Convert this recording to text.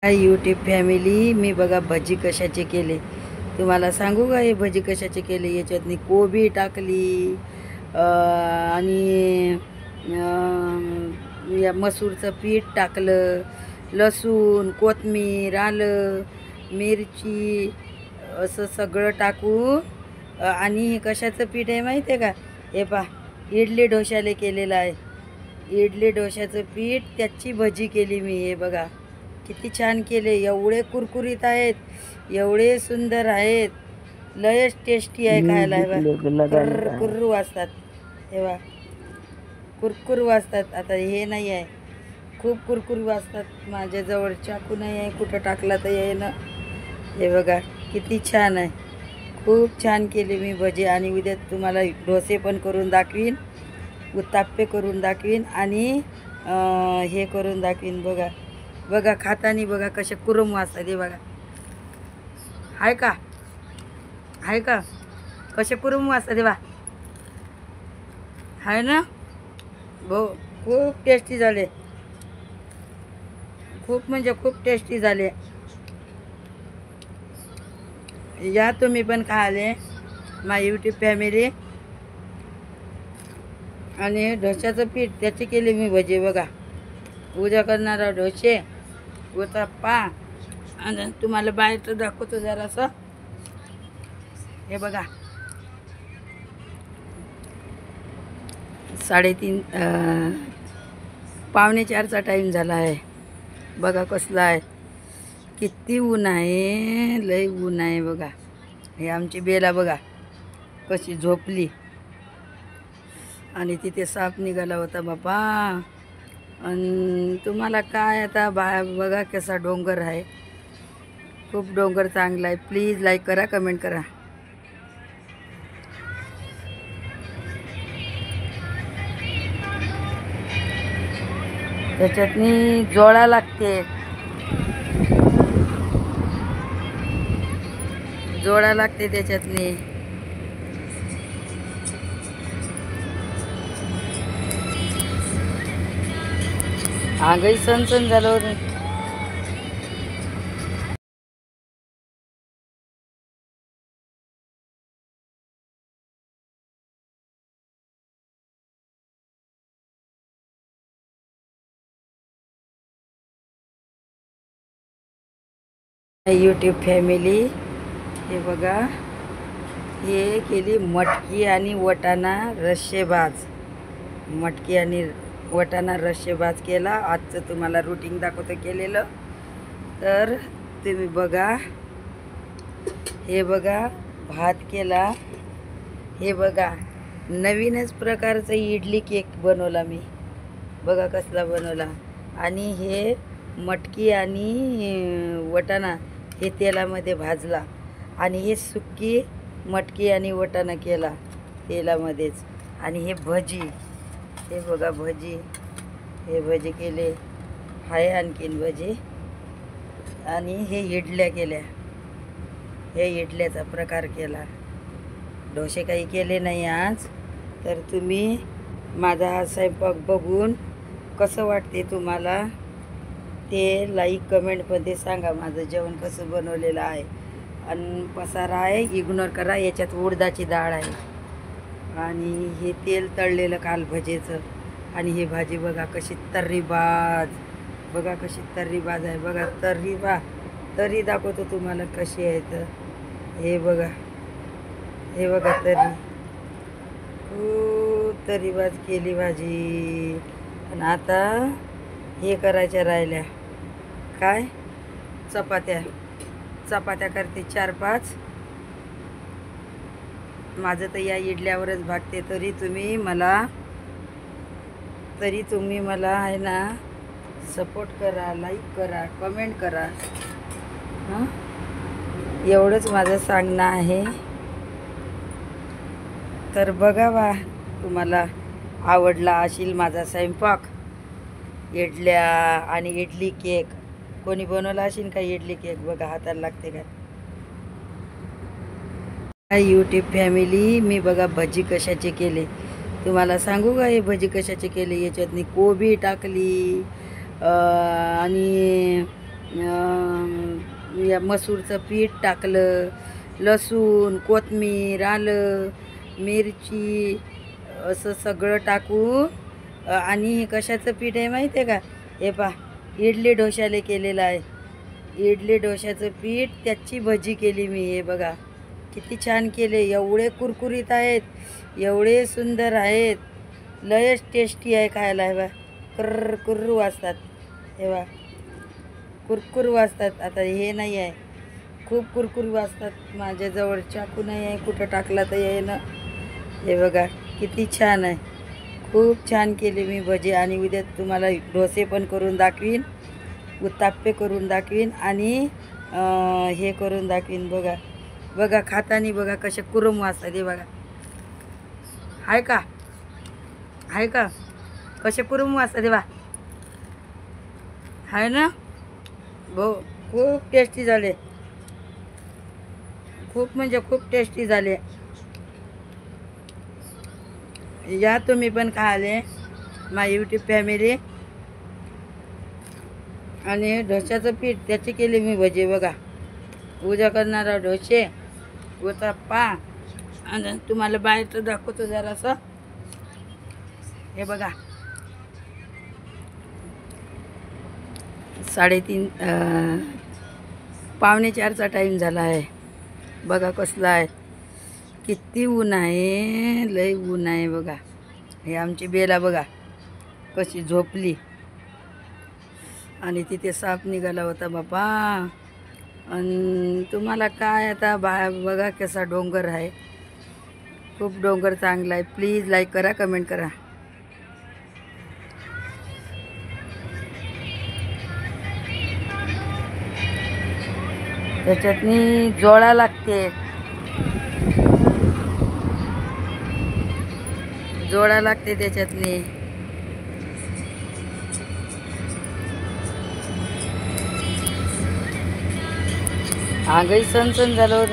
Hi YouTube family, मी बघा भजी कशाचे केले तुम्हाला सांगू का? हे भजी कशाचे केले, याच्यात मी कोबी टाकली आणि या मसूरचं पीठ टाकलं, लसूण, कोथिंबीर, आलं, मिरची असं सगळं टाकून आणि हे कशाचं पीठ आहे माहिती आहे का? हे पहा, इडली डोशाले केलेलं आहे. इडली डोशाचं पीठ, त्याची भजी केली मी. हे बघा किती छान केले, एवढे कुरकुरीत आहेत, एवढे सुंदर आहेत, लयच टेस्टी आहे खायला. कुरकुर वाजतात, तेव्हा कुरकुर वाजतात. आता हे नाही आहे, खूप कुरकुर वाजतात. माझ्याजवळ चाकू नाही आहे, कुठं टाकला तर ये ना. हे बघा किती छान आहे, खूप छान केली मी भजी. आणि उद्या तुम्हाला डोसे पण करून दाखवीन, उत्ताप्पे करून दाखवीन आणि हे करून दाखवीन. बघा बघा खातानी बघा कसे कुरम वाजतात. हे बघा, आहे का, आहे का, कसे कुरम वाजतात. हे बा, आहे ना भाऊ, खूप टेस्टी झाले, खूप म्हणजे खूप टेस्टी झाले. या तुम्ही पण खायले, माय यूट्यूब फॅमिली. आणि डोश्याचं पीठ त्याची केली मी भजी. बघा, उद्या करणारा डोसे, उत्तप्पा. आणि तुम्हाला बाहेरचं दाखवतो जरासं. हे बघा, 3:30 4:45चा टाईम झाला आहे. बघा कसला आहे, किती ऊन आहे, लय ऊन आहे. बघा, हे आमची बेला बघा कशी झोपली. आणि तिथे साप निघाला होता बाबा. आणि तुम्हाला काय आता बघा कसा डोंगर आहे, खूप डोंगर चांगला आहे. प्लीज लाईक करा, कमेंट करा. त्याच्यातनी जोळा लागते, जोळा लागते त्याच्यातनी. आगही सण झालं. यूट्यूब फॅमिली, हे बघा, हे केली मटकी आणि वटाणा रस्सेभाज. मटकी आणि वटाणा रस्सेभाज केला. आजचं तुम्हाला रुटीन दाखवतो केलेलं, तर तुम्ही बघा. हे बघा, भात केला. हे बघा, नवीनच प्रकारचा इडली केक बनवला मी. बघा कसला बनवला. आणि हे मटकी आणि वटाणा हे तेलामध्ये भाजला. आणि हे सुक्की मटकी आणि वटाणा केला तेलामध्येच. आणि हे भजी, हे बघा भजी, हे भजी केले. आहे आणखीन भजी. आणि हे इडल्या केल्या, हे इडल्याचा प्रकार केला. डोसे काही केले नाही आज. तर तुम्ही माझा हा स्वयंपाक बघून कसं वाटते तुम्हाला ते लाईक कमेंटमध्ये सांगा, माझं जेवण कसं बनवलेलं आहे. आणि पसारा आहे, इग्नोर करा. याच्यात उडदाची डाळ आहे आणि हे तेल तळलेलं काल भजेचं. आणि हे भाजी बघा कशी तर्रीबाज, बघा कशी तर्रीबाज आहे. बघा तरी दाखवतो तुम्हाला कशी आहे. तर हे बघा, हे बघा तरी, खूप तर्रीबाज केली भाजी. आणि आता हे करायच्या राहिल्या, काय, चपात्या करते 4-5. माझं तर या इडल्यावरच भागते. तरी तुम्ही मला आहे ना सपोर्ट करा, लाईक करा, कमेंट करा. हां, एवढंच माझं सांगणं आहे. तर बघा बा, तुम्हाला आवडला असेल माझा स्वयंपाक. इडल्या आणि इडली केक कोणी बनवला असेल का? इडली केक बघा हाताला लागते का? यूट्यूब फॅमिली, मी बघा भजी कशाचे केले तुम्हाला सांगू का? हे भजी कशाचे केले, याच्यात मी कोबी टाकली आणि या मसूरचं पीठ टाकलं, लसूण, कोथिंबीर, आलं, मिरची असं सगळं टाकून आणि हे कशाचं पीठ आहे माहिती आहे का? हे पहा, इडली डोशाले केलेलं आहे. इडली डोशाचं पीठ, त्याची भजी केली मी. हे बघा किती छान केले, एवढे कुरकुरीत आहेत, एवढे सुंदर आहेत, लयच टेस्टी आहे खायला. हे बा कर्र कुर्र वाजतात, हे बा कुरकुर वाजतात. आता हे नाही आहे, खूप कुरकुर वाजतात. माझ्याजवळ चाकू नाही आहे, कुठं टाकला तर येईना. हे बघा किती छान आहे, खूप छान केले मी भजी. आणि उद्या तुम्हाला डोसे पण करून दाखवीन, उत्ताप्पे करून दाखवीन आणि हे करून दाखवीन. बघा बघा खातानी बघा कसे कुरम वाजतात. हे बघा, आहे का, आहे का, कसे कुरम वाजतात. हे बा, आहे ना भाऊ, खूप टेस्टी झाले, खूप म्हणजे खूप टेस्टी झाले. या तुम्ही पण खाले, माय यूट्यूब फॅमिली. आणि डोश्याचं पीठ त्याची केली मी भजी. बघा उद्या करणारा डोसे, उत्तप्पा. आणि तुम्हाला बाहेरचं दाखवतो जरासं. हे बघा 3:30 3:45चा टाईम झाला आहे. बघा कसला आहे, किती ऊन आहे, लय ऊन आहे. बघा हे आमची बेला बघा कशी झोपली. आणि तिथे साप निघाला होता बाबा. आणि तुम्हाला काय आता बघा कसा डोंगर आहे, खूप डोंगर चांगला आहे. प्लीज लाईक करा, कमेंट करा. त्याच्यातनी जोळा लागते, जोळा लागते त्याच्यातनी. आगही सण झालं.